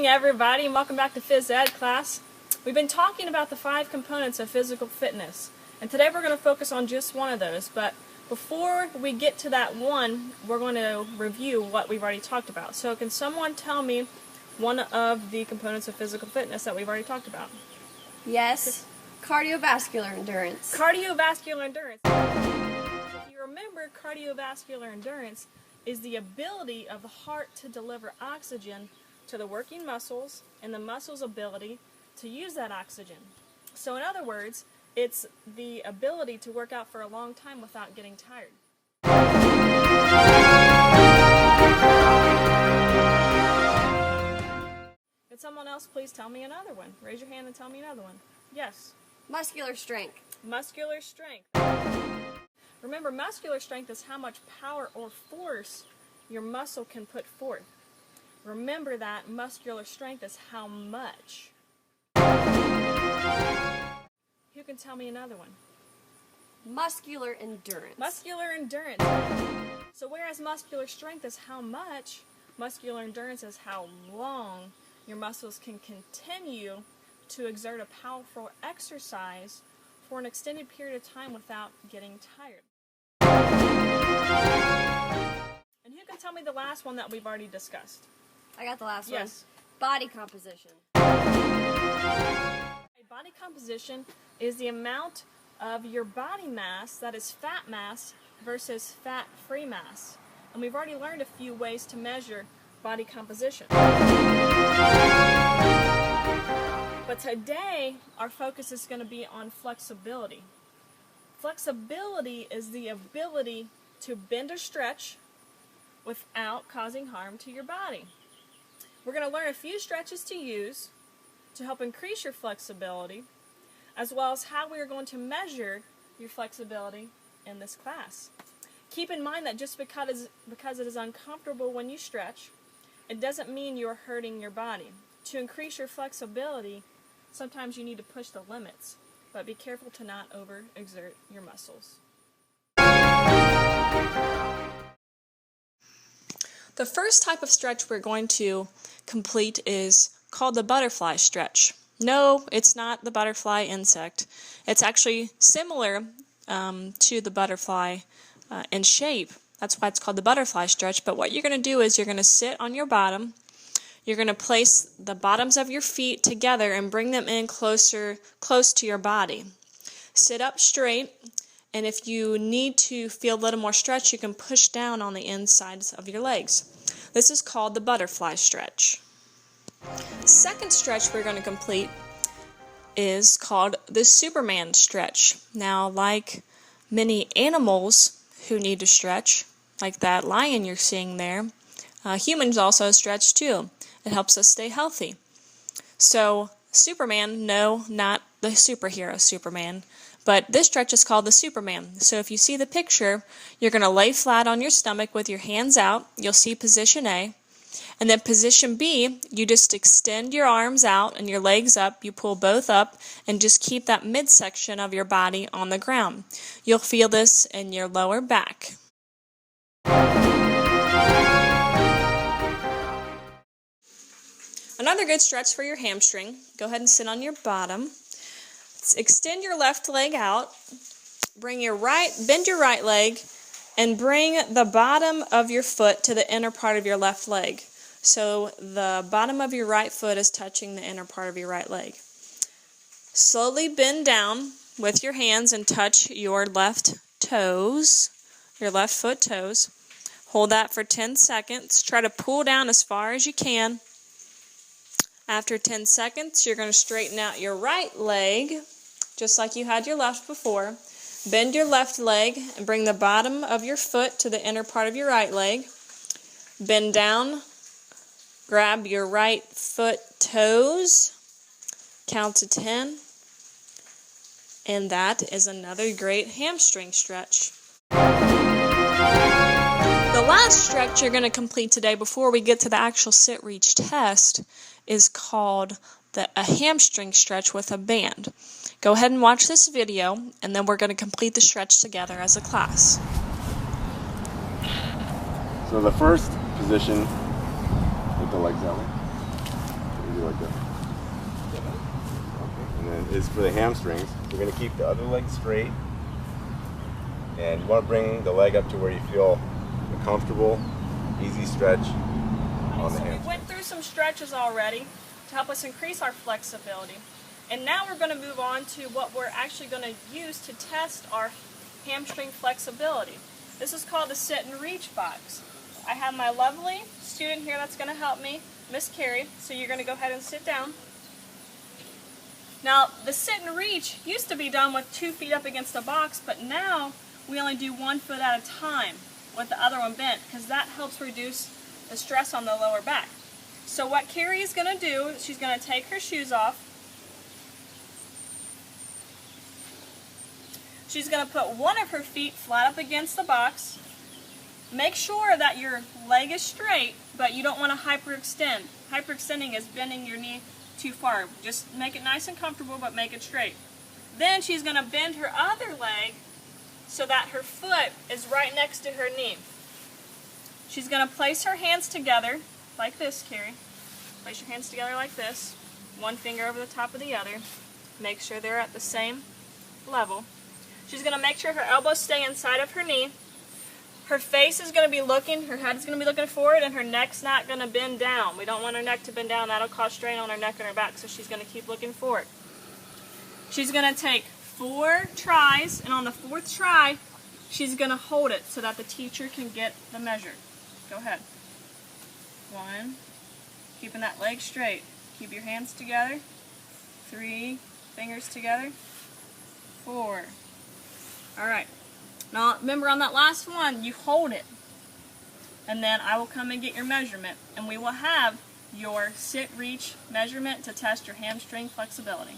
everybody, and welcome back to Phys Ed class. We've been talking about the 5 components of physical fitness, and today we're going to focus on just one of those. But before we get to that one, we're going to review what we've already talked about. So can someone tell me one of the components of physical fitness that we've already talked about? Yes, cardiovascular endurance. Cardiovascular endurance. If you remember, cardiovascular endurance is the ability of the heart to deliver oxygen to the working muscles and the muscles' ability to use that oxygen. So in other words, it's the ability to work out for a long time without getting tired. Could someone else please tell me another one? Raise your hand and tell me another one. Yes. Muscular strength. Muscular strength. Remember, muscular strength is how much power or force your muscle can put forth. Remember that muscular strength is how much. Who can tell me another one? Muscular endurance. Muscular endurance. So whereas muscular strength is how much, muscular endurance is how long your muscles can continue to exert a powerful exercise for an extended period of time without getting tired. And who can tell me the last one that we've already discussed? I got the last Yes. one. Body composition. Body composition is the amount of your body mass that is fat mass versus fat-free mass. And we've already learned a few ways to measure body composition. But today, our focus is going to be on flexibility. Flexibility is the ability to bend or stretch without causing harm to your body. We're going to learn a few stretches to use to help increase your flexibility, as well as how we are going to measure your flexibility in this class. Keep in mind that just because it is uncomfortable when you stretch, it doesn't mean you're hurting your body. To increase your flexibility, sometimes you need to push the limits, but be careful to not overexert your muscles. The first type of stretch we're going to complete is called the butterfly stretch. No, it's not the butterfly insect. It's actually similar to the butterfly in shape. That's why it's called the butterfly stretch. But what you're going to do is you're going to sit on your bottom. You're going to place the bottoms of your feet together and bring them in close to your body. Sit up straight, and if you need to feel a little more stretch, you can push down on the insides of your legs. This is called the butterfly stretch. The second stretch we're going to complete is called the Superman stretch. Now, like many animals who need to stretch, like that lion you're seeing there, humans also stretch too. It helps us stay healthy. So, Superman, no, not the superhero Superman, but this stretch is called the Superman. So if you see the picture, you're going to lay flat on your stomach with your hands out. You'll see position A. And then position B, you just extend your arms out and your legs up. You pull both up and just keep that midsection of your body on the ground. You'll feel this in your lower back. Another good stretch for your hamstring. Go ahead and sit on your bottom. Extend your left leg out. Bend your right leg and bring the bottom of your foot to the inner part of your left leg. So the bottom of your right foot is touching the inner part of your right leg. Slowly bend down with your hands and touch your left toes, your left foot toes. Hold that for 10 seconds. Try to pull down as far as you can. After 10 seconds, you're going to straighten out your right leg, just like you had your left before. Bend your left leg and bring the bottom of your foot to the inner part of your right leg. Bend down, grab your right foot toes, count to 10, and that is another great hamstring stretch. The last stretch you're going to complete today before we get to the actual sit-reach test is called a hamstring stretch with a band. Go ahead and watch this video, and then we're going to complete the stretch together as a class. So the first position with the legs out. Maybe like that. Okay. And then is for the hamstrings. We're going to keep the other leg straight. And you want to bring the leg up to where you feel a comfortable, easy stretch on the So we hamstring. went through some stretches already to help us increase our flexibility. And now we're going to move on to what we're actually going to use to test our hamstring flexibility. This is called the sit and reach box. I have my lovely student here that's going to help me, Miss Carrie. So you're going to go ahead and sit down. Now, the sit and reach used to be done with 2 feet up against the box, but now we only do 1 foot at a time with the other one bent, because that helps reduce the stress on the lower back. So what Carrie is going to do, she's going to take her shoes off. She's going to put one of her feet flat up against the box. Make sure that your leg is straight, but you don't want to hyperextend. Hyperextending is bending your knee too far. Just make it nice and comfortable, but make it straight. Then she's going to bend her other leg so that her foot is right next to her knee. She's going to place her hands together like this, Carrie. Place your hands together like this. One finger over the top of the other. Make sure they're at the same level. She's going to make sure her elbows stay inside of her knee. Her face is going to be looking, her head is going to be looking forward, and her neck's not going to bend down. We don't want her neck to bend down. That'll cause strain on her neck and her back, so she's going to keep looking forward. She's going to take 4 tries, and on the 4th try, she's going to hold it so that the teacher can get the measure. Go ahead. 1. Keeping that leg straight. Keep your hands together. 3. Fingers together. 4. All right. Now remember, on that last one, you hold it. And then I will come and get your measurement. And we will have your sit-reach measurement to test your hamstring flexibility.